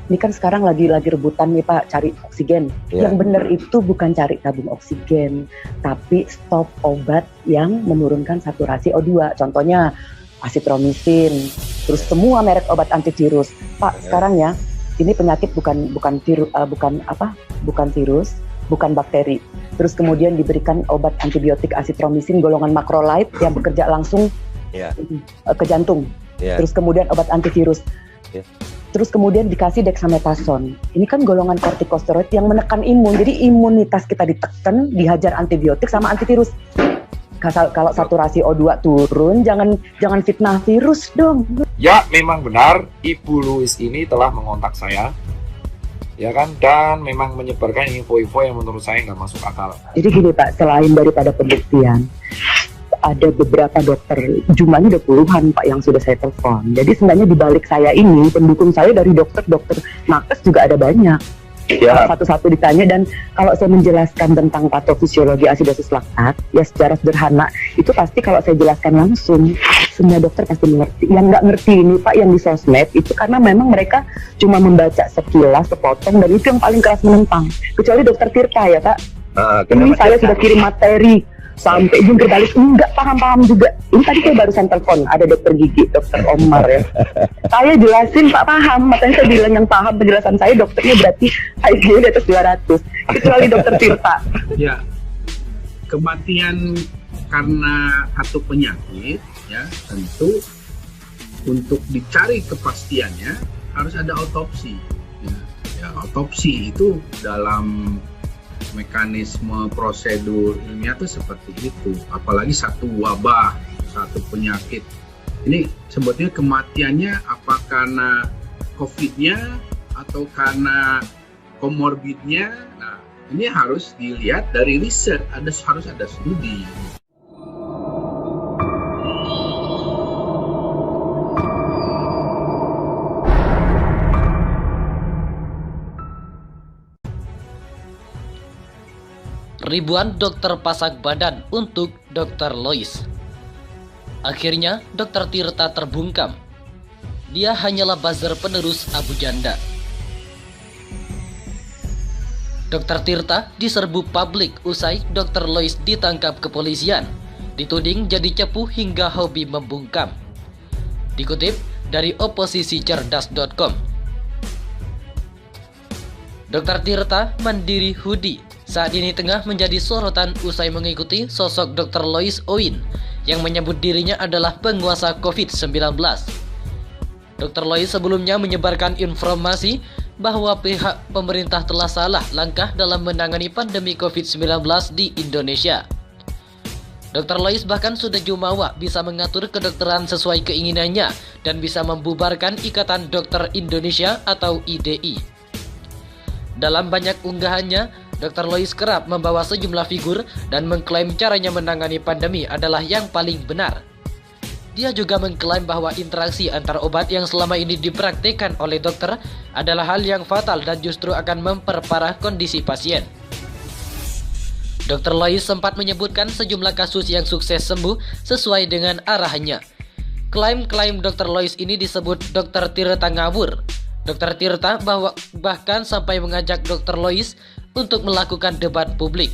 Ini kan sekarang lagi rebutan nih Pak, cari oksigen. Yang benar itu bukan cari tabung oksigen, tapi stop obat yang menurunkan saturasi O2. Contohnya azitromisin, terus semua merek obat antivirus. Pak, sekarang ya, ini penyakit bukan virus, bukan bakteri. Terus kemudian diberikan obat antibiotik azitromisin golongan macrolide yang bekerja langsung ke jantung. Terus kemudian obat antivirus. Terus kemudian dikasih dexamethasone. Ini kan golongan kortikosteroid yang menekan imun. Jadi imunitas kita ditekan, dihajar antibiotik sama antivirus. Kalau saturasi O2 turun, jangan fitnah virus dong. Ya, memang benar Ibu Louis ini telah mengontak saya. Ya kan, dan memang menyebarkan info-info yang menurut saya nggak masuk akal. Jadi gini Pak, selain daripada pembuktian, ada beberapa dokter, jumlahnya udah puluhan Pak yang sudah saya telepon. Jadi sebenarnya di balik saya ini, pendukung saya dari dokter-dokter nakes juga ada banyak. Satu-satu ditanya, dan kalau saya menjelaskan tentang patofisiologi asidosis laktat, ya secara sederhana, itu pasti kalau saya jelaskan langsung, semua dokter pasti mengerti. Yang nggak ngerti ini Pak, yang di sosmed, itu karena memang mereka cuma membaca sekilas, sepotong, dan itu yang paling keras menentang. Kecuali dokter Tirta ya Pak. Ini saya sudah kirim materi, sampai jungkir balik, enggak paham juga. Ini tadi saya barusan telepon, ada dokter gigi, dokter Omar ya. Saya jelasin Pak paham, makanya saya bilang yang paham penjelasan saya, dokternya berarti IQ di atas 200, kecuali dokter Tirta. Ya, kematian karena satu penyakit, ya tentu untuk dicari kepastiannya harus ada autopsi. Ya, autopsi itu dalam mekanisme prosedur ilmiah itu seperti itu, apalagi satu wabah, satu penyakit. Ini sebetulnya kematiannya apa karena COVID-nya atau karena komorbidnya. Nah, ini harus dilihat dari riset, harus ada studi. Ribuan dokter pasang badan untuk Dr. Lois. Akhirnya, Dr. Tirta terbungkam. Dia hanyalah buzzer penerus Abu Janda. Dr. Tirta diserbu publik usai Dr. Lois ditangkap kepolisian, dituding jadi cepu hingga hobi membungkam. Dikutip dari oposisicerdas.com. Dr. Tirta mandiri hoodie saat ini tengah menjadi sorotan usai mengikuti sosok Dr. Lois Oin yang menyebut dirinya adalah penguasa COVID-19. Dr. Lois sebelumnya menyebarkan informasi bahwa pihak pemerintah telah salah langkah dalam menangani pandemi COVID-19 di Indonesia. Dr. Lois bahkan sudah jumawa bisa mengatur kedokteran sesuai keinginannya dan bisa membubarkan Ikatan Dokter Indonesia atau IDI. Dalam banyak unggahannya, Dr. Lois kerap membawa sejumlah figur dan mengklaim caranya menangani pandemi adalah yang paling benar. Dia juga mengklaim bahwa interaksi antar obat yang selama ini dipraktikkan oleh dokter adalah hal yang fatal dan justru akan memperparah kondisi pasien. Dr. Lois sempat menyebutkan sejumlah kasus yang sukses sembuh sesuai dengan arahannya. Klaim-klaim Dr. Lois ini disebut Dr. Tirta ngawur. Dr. Tirta bahkan sampai mengajak Dr. Lois untuk melakukan debat publik.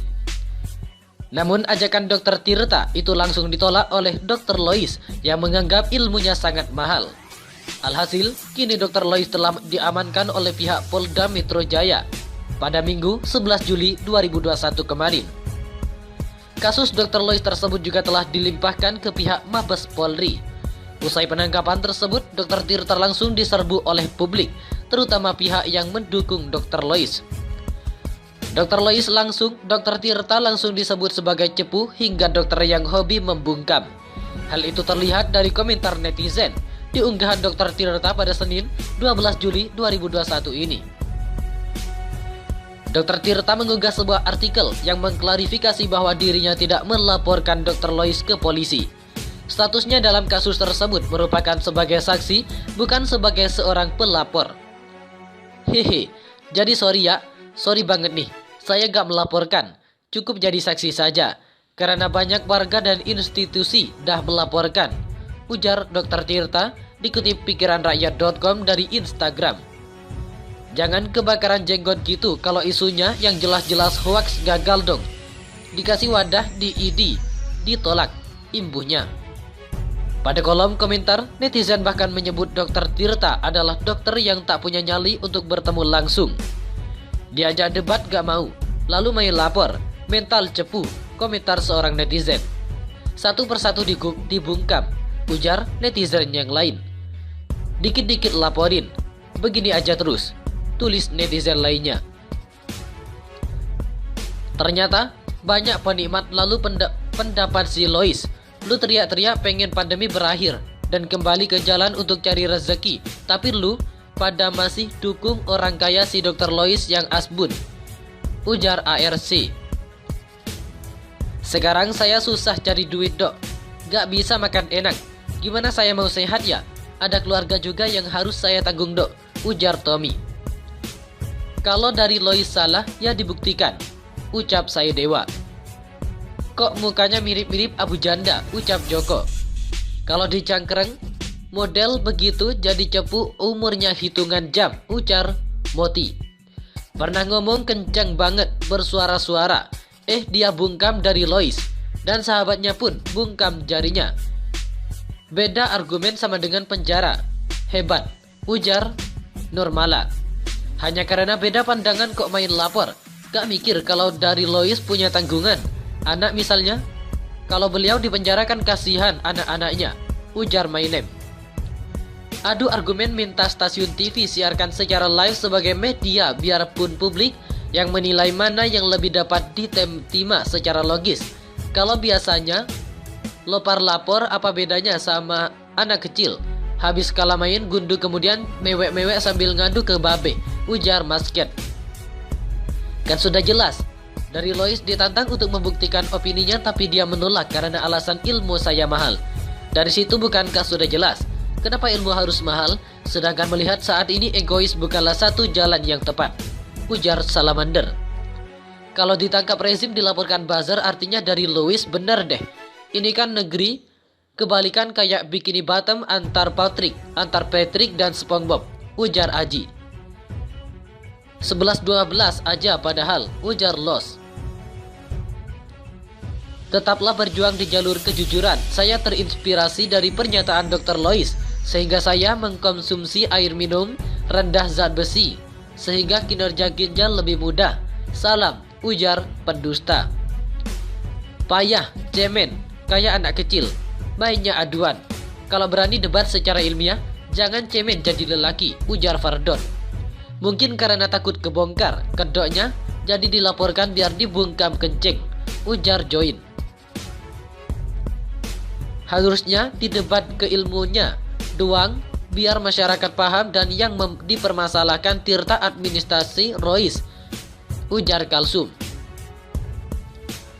Namun ajakan Dr. Tirta itu langsung ditolak oleh Dr. Lois yang menganggap ilmunya sangat mahal. Alhasil, kini Dr. Lois telah diamankan oleh pihak Polda Metro Jaya pada Minggu 11 Juli 2021 kemarin. Kasus Dr. Lois tersebut juga telah dilimpahkan ke pihak Mabes Polri. Usai penangkapan tersebut, Dr. Tirta langsung diserbu oleh publik, terutama pihak yang mendukung Dr. Lois. Dr. Tirta langsung disebut sebagai cepu hingga dokter yang hobi membungkam. Hal itu terlihat dari komentar netizen di unggahan Dr. Tirta pada Senin 12 Juli 2021 ini. Dr. Tirta mengunggah sebuah artikel yang mengklarifikasi bahwa dirinya tidak melaporkan Dr. Lois ke polisi. Statusnya dalam kasus tersebut merupakan sebagai saksi, bukan sebagai seorang pelapor. Hehe, jadi sorry banget nih. Saya gak melaporkan, cukup jadi saksi saja, karena banyak warga dan institusi dah melaporkan, ujar Dr. Tirta dikutip pikiranrakyat.com dari Instagram. Jangan kebakaran jenggot gitu, kalau isunya yang jelas-jelas hoax gagal dong. Dikasih wadah di ID, ditolak, imbuhnya. Pada kolom komentar, netizen bahkan menyebut Dr. Tirta adalah dokter yang tak punya nyali untuk bertemu langsung. Diajak debat gak mau, lalu main lapor, mental cepu, komentar seorang netizen. Satu persatu dibungkam, ujar netizen yang lain. Dikit-dikit laporin, begini aja terus, tulis netizen lainnya. Ternyata banyak penikmat lalu pendapat si Lois. Lu teriak-teriak pengen pandemi berakhir dan kembali ke jalan untuk cari rezeki, tapi lu pada masih dukung orang kaya si Dr. Lois yang asbun, ujar ARC. Sekarang saya susah cari duit dok, gak bisa makan enak, gimana saya mau sehat ya? Ada keluarga juga yang harus saya tanggung dok, ujar Tommy. Kalau dari Lois salah ya dibuktikan, ucap saya Dewa. Kok mukanya mirip-mirip Abu Janda, ucap Joko. Kalau dicangkreng, model begitu jadi cepu umurnya hitungan jam, ujar Moti. Pernah ngomong kencang banget, bersuara-suara. Dia bungkam dari Lois, dan sahabatnya pun bungkam jarinya. Beda argumen sama dengan penjara. Hebat, ujar Nurmala. Hanya karena beda pandangan kok main lapor. Gak mikir kalau dari Lois punya tanggungan. Anak misalnya, kalau beliau dipenjarakan kasihan anak-anaknya, ujar Mainem. Adu argumen minta stasiun TV siarkan secara live sebagai media biarpun publik yang menilai mana yang lebih dapat ditemtima secara logis. Kalau biasanya lopar lapor, apa bedanya sama anak kecil? Habis kalah main gundu kemudian mewek-mewek sambil ngadu ke babe, ujar Masket. Kan sudah jelas, dari Lois ditantang untuk membuktikan opininya tapi dia menolak karena alasan ilmu saya mahal. Dari situ bukankah sudah jelas kenapa ilmu harus mahal, sedangkan melihat saat ini egois bukanlah satu jalan yang tepat, ujar Salamander. Kalau ditangkap rezim dilaporkan buzzer artinya dari Lois bener deh. Ini kan negeri kebalikan kayak bikini bottom antar Patrick dan SpongeBob, ujar Aji. 11-12 aja padahal, ujar Los. Tetaplah berjuang di jalur kejujuran. Saya terinspirasi dari pernyataan Dr. Lois, sehingga saya mengkonsumsi air minum rendah zat besi, sehingga kinerja ginjal lebih mudah. Salam, ujar pendusta. Payah, cemen, kayak anak kecil, mainnya aduan. Kalau berani debat secara ilmiah, jangan cemen jadi lelaki, ujar Fardon. Mungkin karena takut kebongkar, kedoknya jadi dilaporkan biar dibungkam kencing, ujar Join. Harusnya didebat keilmunya doang biar masyarakat paham dan yang dipermasalahkan Tirta administrasi Lois, ujar Kalsum.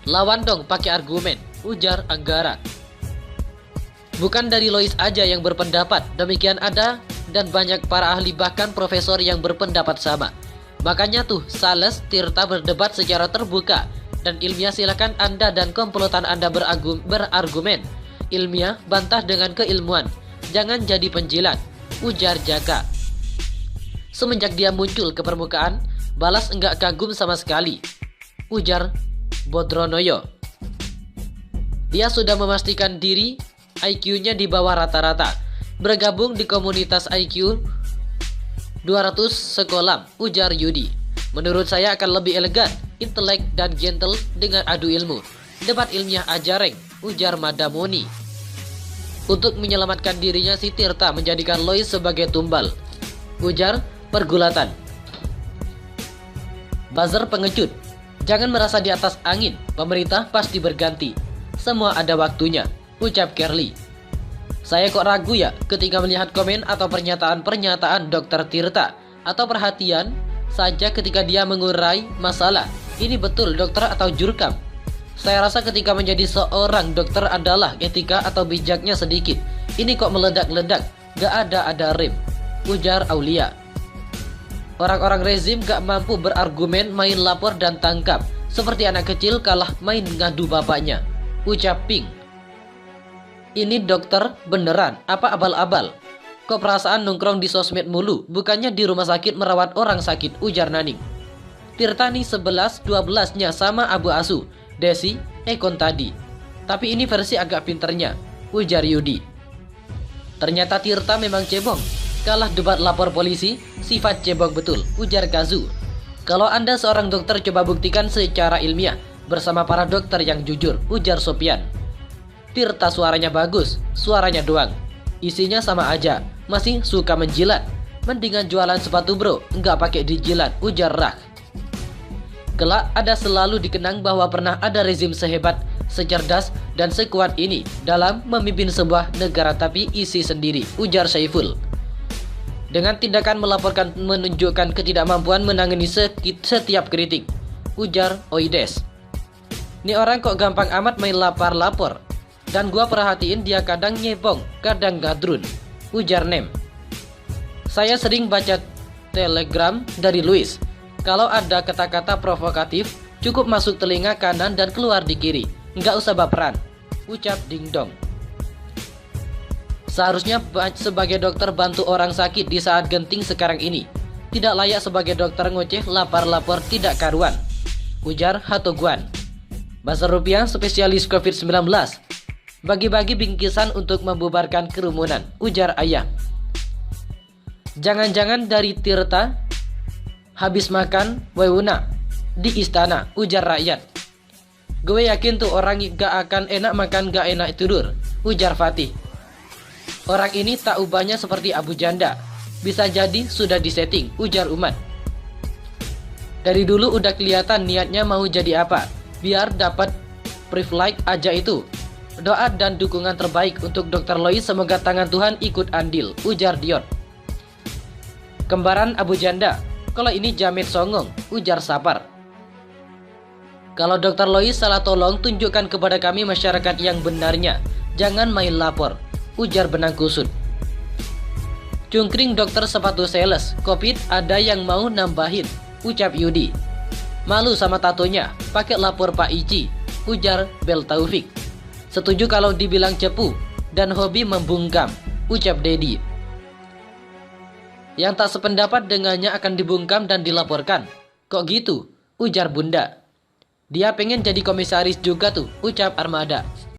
Lawan dong pakai argumen, ujar Anggara. Bukan dari Lois aja yang berpendapat, demikian ada dan banyak para ahli bahkan profesor yang berpendapat sama. Makanya tuh Sales Tirta berdebat secara terbuka dan ilmiah. Silakan Anda dan komplotan Anda berargumen ilmiah, bantah dengan keilmuan. Jangan jadi penjilat, ujar Jaka. Semenjak dia muncul ke permukaan, Balas enggak kagum sama sekali, ujar Bodronoyo. Dia sudah memastikan diri IQ-nya di bawah rata-rata. Bergabung di komunitas IQ 200 sekolah, ujar Yudi. Menurut saya akan lebih elegan, intelek dan gentle dengan adu ilmu. Debat ilmiah aja reng, ujar Madamoni. Untuk menyelamatkan dirinya, si Tirta menjadikan Lois sebagai tumbal, ujar Pergulatan. Buzzer pengecut. Jangan merasa di atas angin, pemerintah pasti berganti. Semua ada waktunya, ucap Kerly. Saya kok ragu ya ketika melihat komen atau pernyataan Dr. Tirta, atau perhatian saja ketika dia mengurai masalah. Ini betul dokter atau jurkam? Saya rasa ketika menjadi seorang dokter adalah etika atau bijaknya sedikit. Ini kok meledak-ledak, gak ada rem, ujar Aulia. Orang-orang rezim gak mampu berargumen, main lapor dan tangkap. Seperti anak kecil kalah main ngadu bapaknya, ucap Pink. Ini dokter beneran, apa abal-abal? Kok perasaan nongkrong di sosmed mulu, bukannya di rumah sakit merawat orang sakit, ujar Naning. Tirta nih 11-12-nya sama Abu Asu, Desi, Ekon tadi. Tapi ini versi agak pinternya, ujar Yudi. Ternyata Tirta memang cebong. Kalah debat lapor polisi, sifat cebong betul, ujar Kazu. Kalau Anda seorang dokter, coba buktikan secara ilmiah bersama para dokter yang jujur, ujar Sopian. Tirta suaranya bagus, suaranya doang. Isinya sama aja, masih suka menjilat. Mendingan jualan sepatu bro, nggak pakai dijilat, ujar Rak. Kelak ada selalu dikenang bahwa pernah ada rezim sehebat, secerdas, dan sekuat ini dalam memimpin sebuah negara tapi isi sendiri, ujar Syaiful. Dengan tindakan melaporkan menunjukkan ketidakmampuan menangani setiap kritik, ujar Oides. Ini orang kok gampang amat main lapor-lapor. Dan gua perhatiin dia kadang nyebong, kadang gadrun, ujar Nem. Saya sering baca telegram dari Luis. Kalau ada kata-kata provokatif, cukup masuk telinga kanan dan keluar di kiri. Nggak usah baperan, ucap Ding Dong. Seharusnya sebagai dokter bantu orang sakit di saat genting sekarang ini. Tidak layak sebagai dokter ngoceh lapor-lapor tidak karuan, ujar Hatoguan. Bahasa rupiah spesialis COVID-19. Bagi-bagi bingkisan untuk membubarkan kerumunan, ujar Ayah. Jangan-jangan dari Tirta habis makan wewuna di istana, ujar rakyat. Gue yakin tuh orang gak akan enak makan gak enak tidur, ujar Fatih. Orang ini tak ubahnya seperti Abu Janda. Bisa jadi sudah disetting, ujar Umat. Dari dulu udah kelihatan niatnya mau jadi apa. Biar dapat privilege aja itu. Doa dan dukungan terbaik untuk Dr. Lois, semoga tangan Tuhan ikut andil, ujar Dion. Kembaran Abu Janda. Kalau ini Jamet songong, ujar Sapar. Kalau Dr. Lois salah tolong tunjukkan kepada kami masyarakat yang benarnya. Jangan main lapor, ujar Benang Kusut. Cungkring dokter sepatu sales, COVID ada yang mau nambahin, ucap Yudi. Malu sama tatonya, pakai lapor Pak Ici, ujar Bel Taufik. Setuju kalau dibilang cepu dan hobi membungkam, ucap Dedi. Yang tak sependapat dengannya akan dibungkam dan dilaporkan. Kok gitu? Ujar Bunda. Dia pengen jadi komisaris juga tuh, ucap Armada.